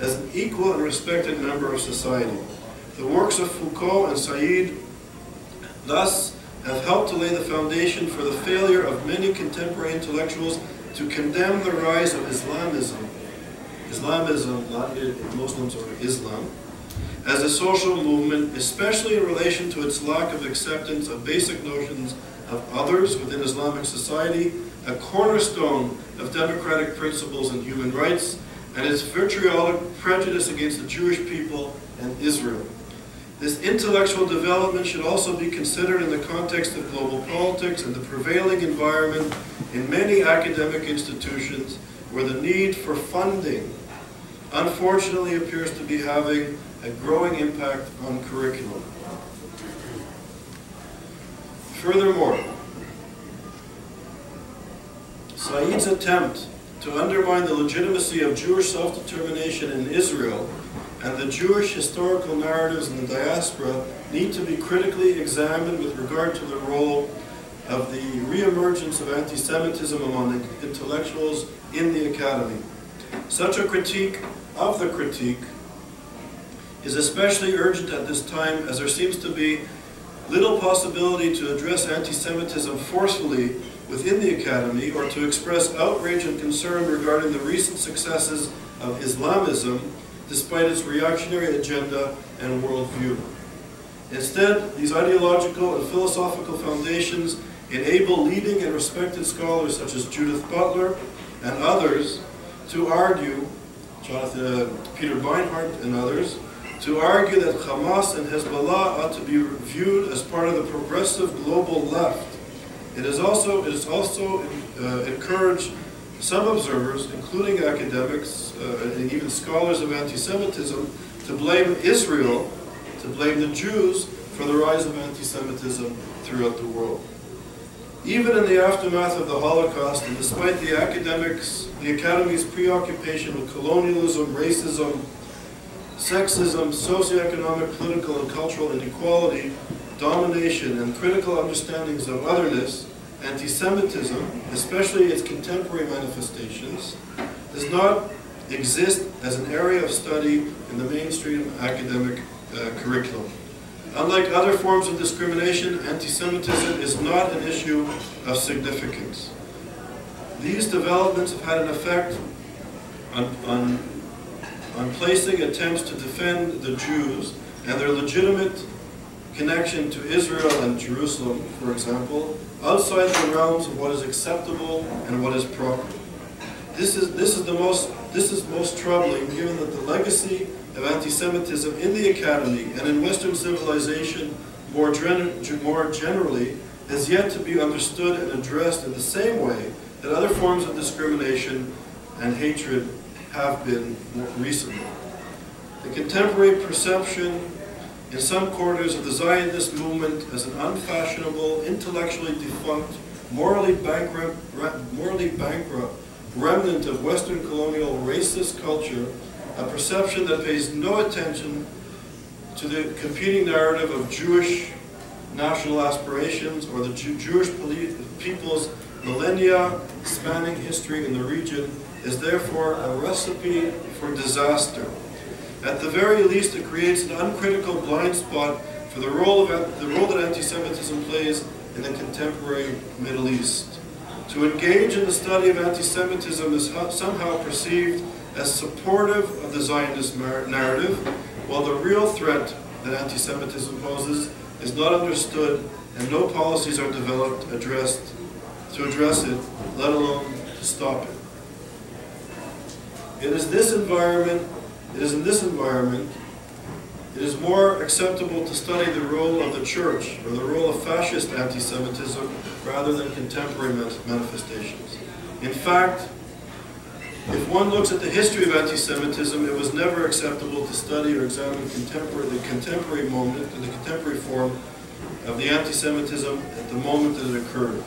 as an equal and respected member of society. The works of Foucault and Said thus have helped to lay the foundation for the failure of many contemporary intellectuals to condemn the rise of Islamism, not Muslims or Islam, as a social movement, especially in relation to its lack of acceptance of basic notions of others within Islamic society, a cornerstone of democratic principles and human rights, and its vitriolic prejudice against the Jewish people and Israel. This intellectual development should also be considered in the context of global politics and the prevailing environment in many academic institutions where the need for funding unfortunately appears to be having a growing impact on curriculum. Furthermore, Said's attempt to undermine the legitimacy of Jewish self-determination in Israel and the Jewish historical narratives in the diaspora need to be critically examined with regard to the role of the reemergence of anti-Semitism among intellectuals in the academy. Such a critique of the critique is especially urgent at this time, as there seems to be little possibility to address anti-Semitism forcefully within the academy or to express outrage and concern regarding the recent successes of Islamism despite its reactionary agenda and worldview. Instead, these ideological and philosophical foundations enable leading and respected scholars such as Judith Butler and others to argue, Peter Beinhardt and others, to argue that Hamas and Hezbollah ought to be viewed as part of the progressive global left. It is also encouraged some observers, including academics and even scholars of anti-Semitism, to blame Israel, to blame the Jews for the rise of anti-Semitism throughout the world. Even in the aftermath of the Holocaust, and despite the Academy's preoccupation with colonialism, racism, sexism, socioeconomic, political, and cultural inequality, domination, and critical understandings of otherness, anti-Semitism, especially its contemporary manifestations, does not exist as an area of study in the mainstream academic curriculum. Unlike other forms of discrimination, anti-Semitism is not an issue of significance. These developments have had an effect on placing attempts to defend the Jews and their legitimate connection to Israel and Jerusalem, for example, outside the realms of what is acceptable and what is proper. This is most troubling, given that the legacy of anti-Semitism in the academy and in Western civilization more generally has yet to be understood and addressed in the same way that other forms of discrimination and hatred have been more recently. The contemporary perception in some quarters of the Zionist movement as an unfashionable, intellectually defunct, morally bankrupt remnant of Western colonial racist culture, a perception that pays no attention to the competing narrative of Jewish national aspirations or the Jewish people's millennia spanning history in the region, is therefore a recipe for disaster. At the very least, it creates an uncritical blind spot for the role that anti-Semitism plays in the contemporary Middle East. To engage in the study of anti-Semitism is somehow perceived as supportive of the Zionist narrative, while the real threat that anti-Semitism poses is not understood and no policies are developed to address it, let alone to stop it. It is in this environment, it is more acceptable to study the role of the church or the role of fascist anti-Semitism rather than contemporary manifestations. In fact, if one looks at the history of anti-Semitism, it was never acceptable to study or examine the contemporary moment and the contemporary form of the anti-Semitism at the moment that it occurred.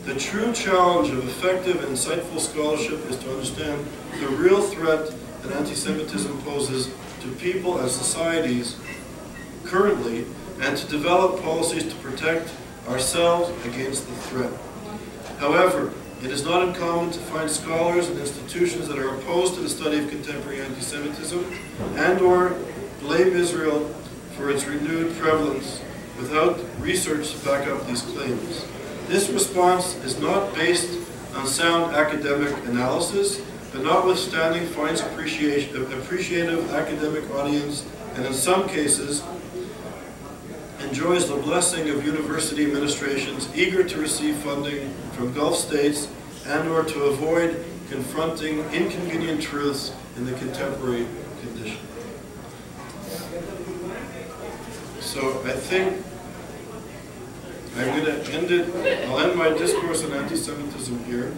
The true challenge of effective and insightful scholarship is to understand the real threat that anti-Semitism poses to people and societies currently, and to develop policies to protect ourselves against the threat. However, It is not uncommon to find scholars and institutions that are opposed to the study of contemporary anti-Semitism and/or blame Israel for its renewed prevalence without research to back up these claims. This response is not based on sound academic analysis, but notwithstanding finds appreciative academic audience, and in some cases enjoys the blessing of university administrations eager to receive funding from Gulf states and/or to avoid confronting inconvenient truths in the contemporary condition. So I think I'm going to end it. I'll end my discourse on anti-Semitism here.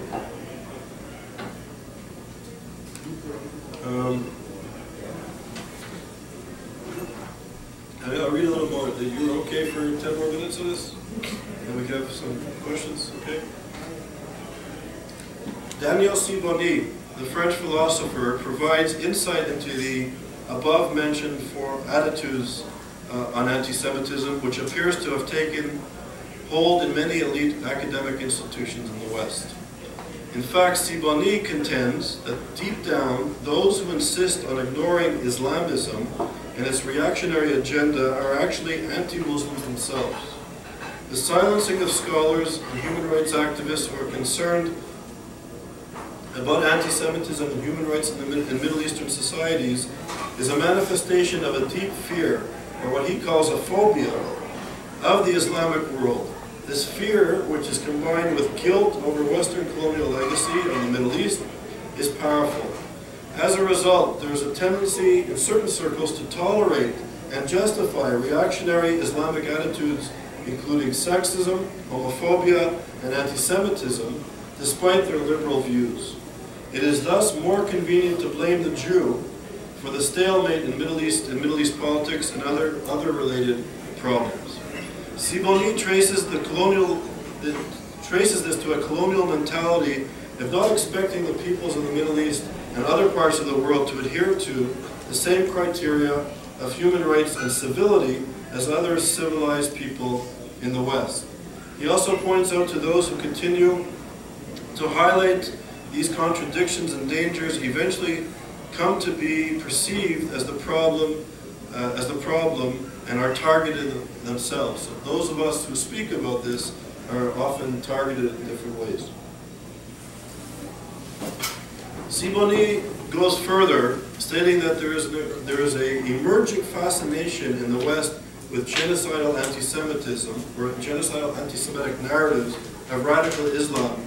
I'll read a little more. Are you okay for 10 more minutes on this? And we have some questions, okay? Daniel Sibony, the French philosopher, provides insight into the above-mentioned four attitudes on anti-Semitism, which appears to have taken hold in many elite academic institutions in the West. In fact, Sibony contends that deep down, those who insist on ignoring Islamism and its reactionary agenda are actually anti-Muslims themselves. The silencing of scholars and human rights activists who are concerned about anti-Semitism and human rights in Middle Eastern societies is a manifestation of a deep fear, or what he calls a phobia, of the Islamic world. This fear, which is combined with guilt over Western colonial legacy on the Middle East, is powerful. As a result, there is a tendency in certain circles to tolerate and justify reactionary Islamic attitudes, including sexism, homophobia, and anti-Semitism, despite their liberal views. It is thus more convenient to blame the Jew for the stalemate in Middle East politics and other related problems. Sibony traces this to a colonial mentality of not expecting the peoples of the Middle East and other parts of the world to adhere to the same criteria of human rights and civility as other civilized people in the West. He also points out to those who continue to highlight these contradictions and dangers eventually come to be perceived as the problem and are targeted themselves. So those of us who speak about this are often targeted in different ways. Sibony goes further, stating that there is an emerging fascination in the West with genocidal anti-Semitism, or genocidal anti-Semitic narratives of radical Islam,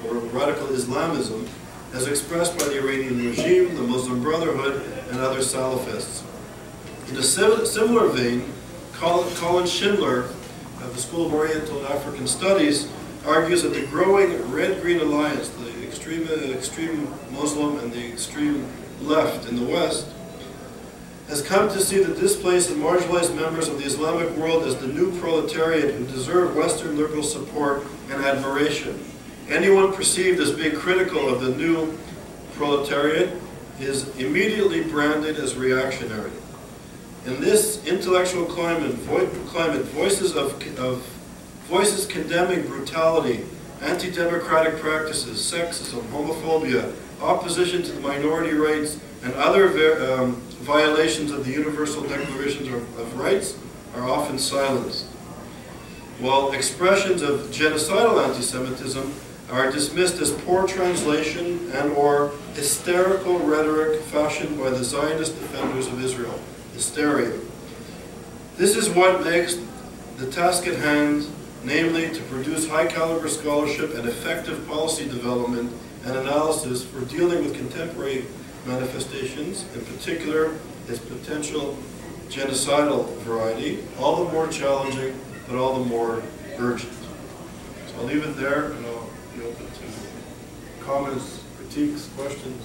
or radical Islamism, as expressed by the Iranian regime, the Muslim Brotherhood, and other Salafists. In a similar vein, Colin Schindler of the School of Oriental and African Studies argues that the growing Red-Green Alliance, the extreme Muslim and the extreme left in the West, has come to see the displaced and marginalized members of the Islamic world as the new proletariat who deserve Western liberal support and admiration. Anyone perceived as being critical of the new proletariat is immediately branded as reactionary. In this intellectual climate, voices condemning brutality, anti-democratic practices, sexism, homophobia, opposition to the minority rights, and other violations of the Universal Declarations of Rights are often silenced, while expressions of genocidal anti-Semitism are dismissed as poor translation and/or hysterical rhetoric fashioned by the Zionist defenders of Israel. Hysteria. This is what makes the task at hand, namely to produce high-caliber scholarship and effective policy development and analysis for dealing with contemporary manifestations, in particular its potential genocidal variety, all the more challenging, but all the more urgent. So I'll leave it there, and I'll be open to comments, critiques, questions.